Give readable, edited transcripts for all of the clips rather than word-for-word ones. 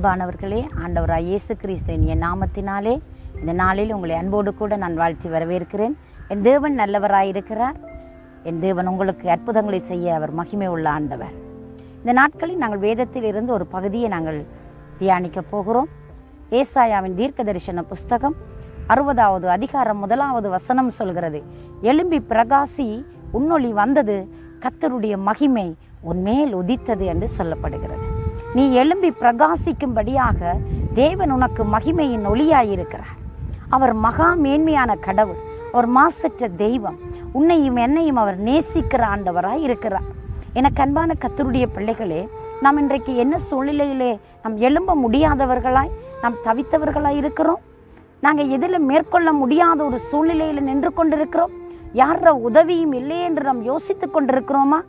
அன்பானவர்களே, ஆண்டவராய் இயேசு கிறிஸ்துவின் என் நாமத்தினாலே இந்த நாளில் உங்களை அன்போடு கூட நான் வாழ்த்தி வரவேற்கிறேன். என் தேவன் நல்லவராயிருக்கிறார். என் தேவன் உங்களுக்கு அற்புதங்களை செய்ய அவர் மகிமை உள்ள ஆண்டவர். இந்த நாட்களில் நாங்கள் வேதத்தில் இருந்து ஒரு பகுதியை நாங்கள் தியானிக்க போகிறோம். ஏசாயாவின் தீர்க்க தரிசன புஸ்தகம் 60வது அதிகாரம் 1வது வசனம் சொல்கிறது, எழும்பி பிரகாசி, உன்னொளி வந்தது, கர்த்தருடைய மகிமை உன்மேல் உதித்தது என்று சொல்லப்படுகிறது. நீ எழும்பி பிரகாசிக்கும்படியாக தேவன் உனக்கு மகிமையின் ஒளியாயிருக்கிறார். அவர் மகா மேன்மையான கடவுள், அவர் மாசற்ற தெய்வம். உன்னையும் என்னையும் அவர் நேசிக்கிற ஆண்டவராய் இருக்கிறார். எனக்கு அன்பான கர்த்தருடைய பிள்ளைகளே, நாம் இன்றைக்கு என்ன சூழ்நிலையிலே நாம் எழும்ப முடியாதவர்களாய், நாம் தவித்தவர்களாய் இருக்கிறோம். நாங்கள் எதில் மேற்கொள்ள முடியாத ஒரு சூழ்நிலையில் நின்று கொண்டிருக்கிறோம். யார உதவியும் இல்லை என்று நாம் யோசித்து கொண்டிருக்கிறோமா?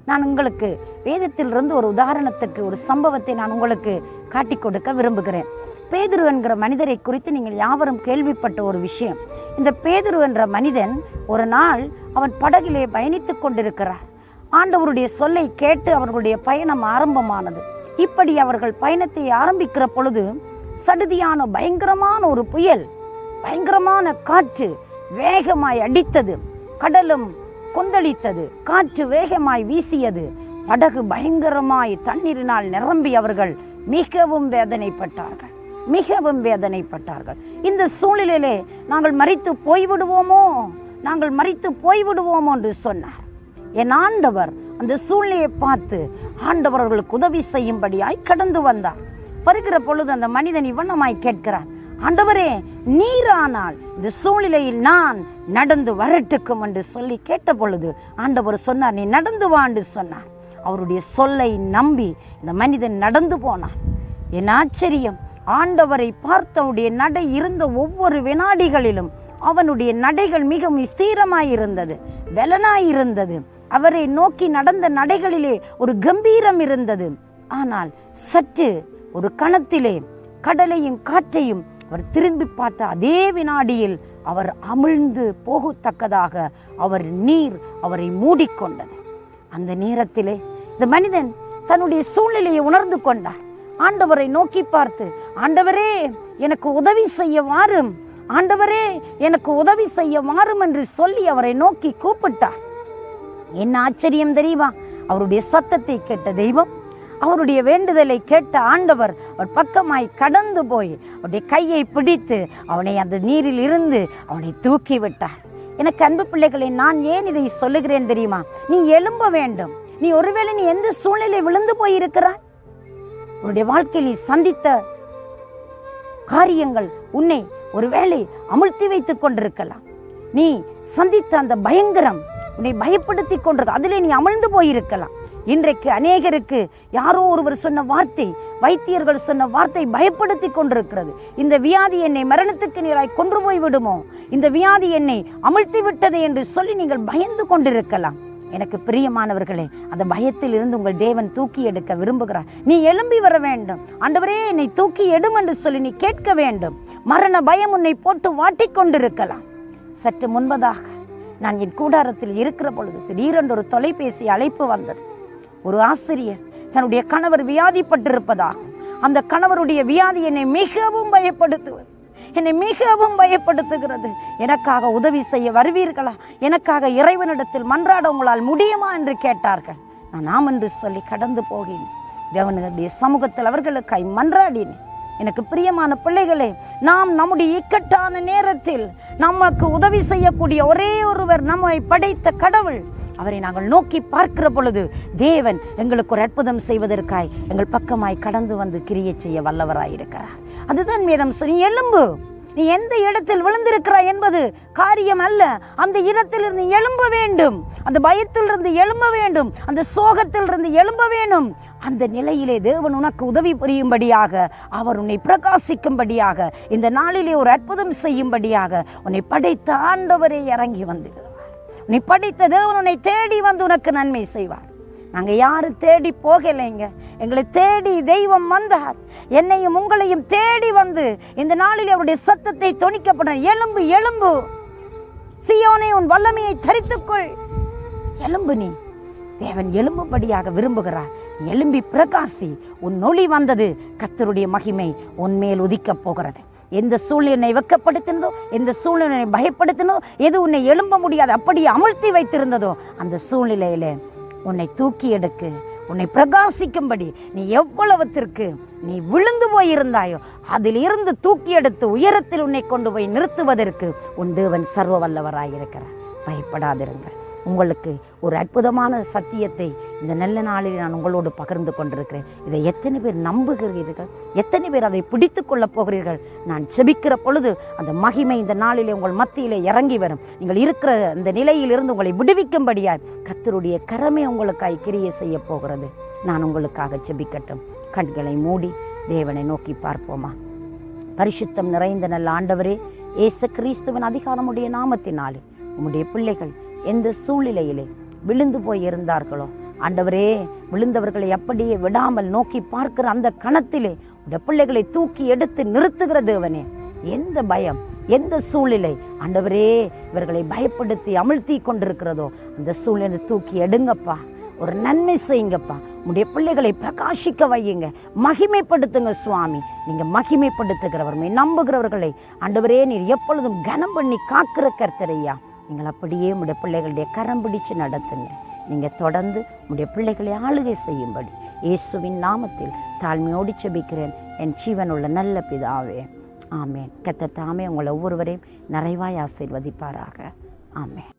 நான் உங்களுக்கு வேதத்திலிருந்து ஒரு உதாரணத்துக்கு ஒரு சம்பவத்தை நான் உங்களுக்கு காட்டி கொடுக்க விரும்புகிறேன். பேதுரு என்கிற மனிதரை குறித்து நீங்கள் யாவரும் கேள்விப்பட்ட ஒரு விஷயம். இந்த பேதுரு என்ற மனிதன் ஒரு நாள் அவன் படகிலே பயணித்து கொண்டிருக்கிறார். ஆண்டவருடைய சொல்லை கேட்டு அவர்களுடைய பயணம் ஆரம்பமானது. இப்படி அவர்கள் பயணத்தை ஆரம்பிக்கிற பொழுது சடுதியான பயங்கரமான ஒரு புயல், பயங்கரமான காற்று வேகமாய் அடித்தது. கடலும் கொந்தளித்தது, காற்று வேகமாய் வீசியது. படகு பயங்கரமாய் தண்ணீரினால் நிரம்பி அவர்கள் மிகவும் வேதனைப்பட்டார்கள், மிகவும் வேதனைப்பட்டார்கள். இந்த சூழ்நிலையிலே நாங்கள் மரித்து போய்விடுவோமோ, நாங்கள் மரித்து போய்விடுவோமோ என்று சொன்னார். என் ஆண்டவர் அந்த சூழ்நிலையை பார்த்து ஆண்டவர் அவர்களுக்கு உதவி செய்யும்படியாய் கடந்து வந்தார். வருகிற பொழுது அந்த மனிதன் இவ்வண்ணமாய் கேட்கிறான், ஆண்டவரே, நீரானால் இந்த சூழ்நிலையில் நான் நடந்து வரட்டுக்கும் என்று சொல்லி கேட்ட பொழுது ஆண்டவர் சொன்னார், நீ நடந்து வா என்று சொன்னார். அவருடைய சொல்லை நம்பி இந்த மனிதன் நடந்து போனான். என் ஆச்சரியம், ஆண்டவரை பார்த்தவனுடைய நடை இருந்த ஒவ்வொரு வினாடிகளிலும் அவனுடைய நடைகள் மிகவும் ஸ்திரமாயிருந்தது, பலனாயிருந்தது. அவரை நோக்கி நடந்த நடைகளிலே ஒரு கம்பீரம் இருந்தது. ஆனால் சற்று ஒரு கணத்திலே கடலையும் காற்றையும் அவர் திரும்பி பார்த்த அதே வினாடியில் அவர் அமிழ்ந்து போகத்தக்கதாக அவர் நீர் அவரை மூடிக்கொண்டது. அந்த நேரத்திலே இந்த மனிதன் தன்னுடைய சூழ்நிலையை உணர்ந்து கொண்டார். ஆண்டவரை நோக்கி பார்த்து, ஆண்டவரே, எனக்கு உதவி செய்ய வாரும், ஆண்டவரே, எனக்கு உதவி செய்ய வாரும் என்று சொல்லி அவரை நோக்கி கூப்பிட்டார். என்ன ஆச்சரியம் தெரியுமா? அவருடைய சத்தத்தை கேட்ட தெய்வம், அவருடைய வேண்டுதலை கேட்ட ஆண்டவர் அவர் பக்கமாய் கடந்து போய் அவருடைய கையை பிடித்து அவனை அந்த நீரில் இருந்து அவனை தூக்கி விட்டார். எனக்கு அன்பு பிள்ளைகளை, நான் ஏன் இதை சொல்லுகிறேன் தெரியுமா? நீ எழும்ப வேண்டும். நீ ஒருவேளை நீ எந்த சூழ்நிலை விழுந்து போயிருக்கிறாய், உன்னுடைய வாழ்க்கையில் நீ சந்தித்த காரியங்கள் உன்னை ஒருவேளை அமிழ்த்தி வைத்துக் கொண்டிருக்கலாம். நீ சந்தித்த அந்த பயங்கரம் உன்னை பயப்படுத்தி கொண்டிருக்க, அதிலே நீ அமிழ்ந்து போயிருக்கலாம். இன்றைக்கு அநேகருக்கு யாரோ ஒருவர் சொன்ன வார்த்தை, வைத்தியர்கள் சொன்ன வார்த்தை பயப்படுத்தி கொண்டிருக்கிறது. இந்த வியாதி என்னை மரணத்துக்கு நேராய் கொன்று போய் விடுமோ, இந்த வியாதி என்னை அமிழ்த்தி விட்டது என்று சொல்லி நீங்கள் பயந்து கொண்டிருக்கலாம். எனக்கு பிரியமானவர்களே, அந்த பயத்தில் இருந்து உங்கள் தேவன் தூக்கி எடுக்க விரும்புகிறார். நீ எழும்பி வர வேண்டும். ஆண்டவரே, என்னை தூக்கி எடும் என்று சொல்லி நீ கேட்க வேண்டும். மரண பயம் உன்னை போட்டு வாட்டிக்கொண்டிருக்கலாம். சற்று முன்பதாக நான் என் கூடாரத்தில் இருக்கிற பொழுது திடீரென்று ஒரு தொலைபேசி அழைப்பு வந்தது. ஒரு ஆசிரியர் தன்னுடைய கணவர் வியாதிப்பட்டிருப்பதாகும். அந்த கணவருடைய வியாதி என்னை மிகவும் பயப்படுத்துவது, என்னை மிகவும் பயப்படுத்துகிறது. எனக்காக உதவி செய்ய வருவீர்களா? எனக்காக இறைவனிடத்தில் மன்றாட உங்களால் முடியுமா என்று கேட்டார்கள். நான் ஆம் என்று சொல்லி கடந்து போகிறேன். தேவனுடைய சமூகத்தில் அவர்களுக்காய் மன்றாடினேன். எனக்கு பிரியமான பிள்ளைகளே, நாம் நம்முடைய இக்கட்டான நேரத்தில் நமக்கு உதவி செய்யக்கூடிய ஒரே ஒருவர் நம்மை படைத்த கடவுள். அவரை நாங்கள் நோக்கி பார்க்கிற பொழுது தேவன் எங்களுக்கு ஒரு அற்புதம் செய்வதற்காய் எங்கள் பக்கமாய் கடந்து வந்து கிரியை செய்ய வல்லவராயிருக்கிறார். அதுதான் வேதம் சொல்லி, எழும்பு, நீ எந்த இடத்தில் விழுந்திருக்கிறாய் என்பது காரியம் அல்ல. அந்த இடத்திலிருந்து எழும்ப வேண்டும், அந்த பயத்திலிருந்து எழும்ப வேண்டும், அந்த சோகத்திலிருந்து எழும்ப வேண்டும். அந்த நிலையிலே தேவன் உனக்கு உதவி புரியும்படியாக, அவர் உன்னை பிரகாசிக்கும்படியாக, இந்த நாளிலே ஒரு அற்புதம் செய்யும்படியாக உன்னை படைத்த ஆண்டவரே இறங்கி வந்துடுவார். உன்னை படைத்த தேவன் உன்னை தேடி வந்து உனக்கு நன்மை செய்வார். நாங்கள் யாரும் தேடி போகலைங்க, எங்களை தேடி தெய்வம் வந்தார். என்னையும் உங்களையும் தேடி வந்து இந்த நாளில் அவருடைய சத்தத்தை தொனிக்கப்பட, எழும்பு, எழும்பு சீயோனே, உன் வல்லமையை தரித்துக்கொள், எழும்பு. நீ தேவன் எழும்பும்படியாக விரும்புகிறார். எழும்பி பிரகாசி, உன் ஒளி வந்தது, கர்த்தருடைய மகிமை உன்மேல் உதிக்கப் போகிறது. எந்த சூழ்நிலை வெட்கப்படுத்தினதோ, எந்த சூழ்நிலை பயப்படுத்தினதோ, எது உன்னை எழும்ப முடியாது அப்படியே அமுழ்த்தி வைத்திருந்ததோ, அந்த சூழ்நிலையில உன்னை தூக்கி எடுக்கு, உன்னை பிரகாசிக்கும்படி நீ எவ்வளவுத்திற்கு நீ விழுந்து போயிருந்தாயோ அதில் இருந்து தூக்கி எடுத்து உயரத்தில் உன்னை கொண்டு போய் நிறுத்துவதற்கு உன் தேவன் சர்வ வல்லவராயிருக்கிறார். பயப்படாதிருங்கள். உங்களுக்கு ஒரு அற்புதமான சத்தியத்தை இந்த நல்ல நாளில் நான் உங்களோடு பகிர்ந்து கொண்டிருக்கிறேன். இதை எத்தனை பேர் நம்புகிறீர்கள்? எத்தனை பேர் அதை பிடித்து கொள்ளப் போகிறீர்கள்? நான் ஜெபிக்கிற பொழுது அந்த மகிமை இந்த நாளிலே உங்கள் மத்தியிலே இறங்கி வரும். நீங்கள் இருக்கிற இந்த நிலையிலிருந்து உங்களை விடுவிக்கும்படியாய் கர்த்தருடைய கரமே உங்களுக்காய் கிரியை செய்ய போகிறது. நான் உங்களுக்காக ஜெபிக்கட்டும். கண்களை மூடி தேவனை நோக்கி பார்ப்போமா? பரிசுத்தம் நிறைந்த நல்ல ஆண்டவரே, இயேசு கிறிஸ்துவின் அதிகாரமுடைய நாமத்தினாலே உம்முடைய பிள்ளைகள் எந்த சூழ்நிலையிலே விழுந்து போய் இருந்தார்களோ ஆண்டவரே, விழுந்தவர்களை அப்படியே விடாமல் நோக்கி பார்க்கிற அந்த கணத்திலே உடைய பிள்ளைகளை தூக்கி எடுத்து நிறுத்துகிற தேவனே, எந்த பயம், எந்த சூழ்நிலை ஆண்டவரே இவர்களை பயப்படுத்தி அமிழ்த்தி கொண்டிருக்கிறதோ அந்த சூழ்நிலை தூக்கி எடுங்கப்பா. ஒரு நன்மை செய்யுங்கப்பா. உடைய பிள்ளைகளை பிரகாசிக்க வையுங்க, மகிமைப்படுத்துங்க சுவாமி. நீங்க மகிமைப்படுத்துகிறவர், நம்புகிறவர்களை ஆண்டவரே நீர் எப்பொழுதும் கனம் பண்ணி காக்கிற கர்த்தரையா, நீங்கள் அப்படியே உடைய பிள்ளைகளுடைய கரம் பிடிச்சு நடத்துங்க. நீங்கள் தொடர்ந்து உடைய பிள்ளைகளை ஆளுகை செய்யும்படி இயேசுவின் நாமத்தில் தாழ்மையோடு ஜெபிக்கிறேன் என் ஜீவனுள்ள நல்ல பிதாவே, ஆமேன். கர்த்தர் தாமே உங்களை ஒவ்வொருவரையும் நிறைவாய் ஆசீர்வதிப்பாராக. ஆமேன்.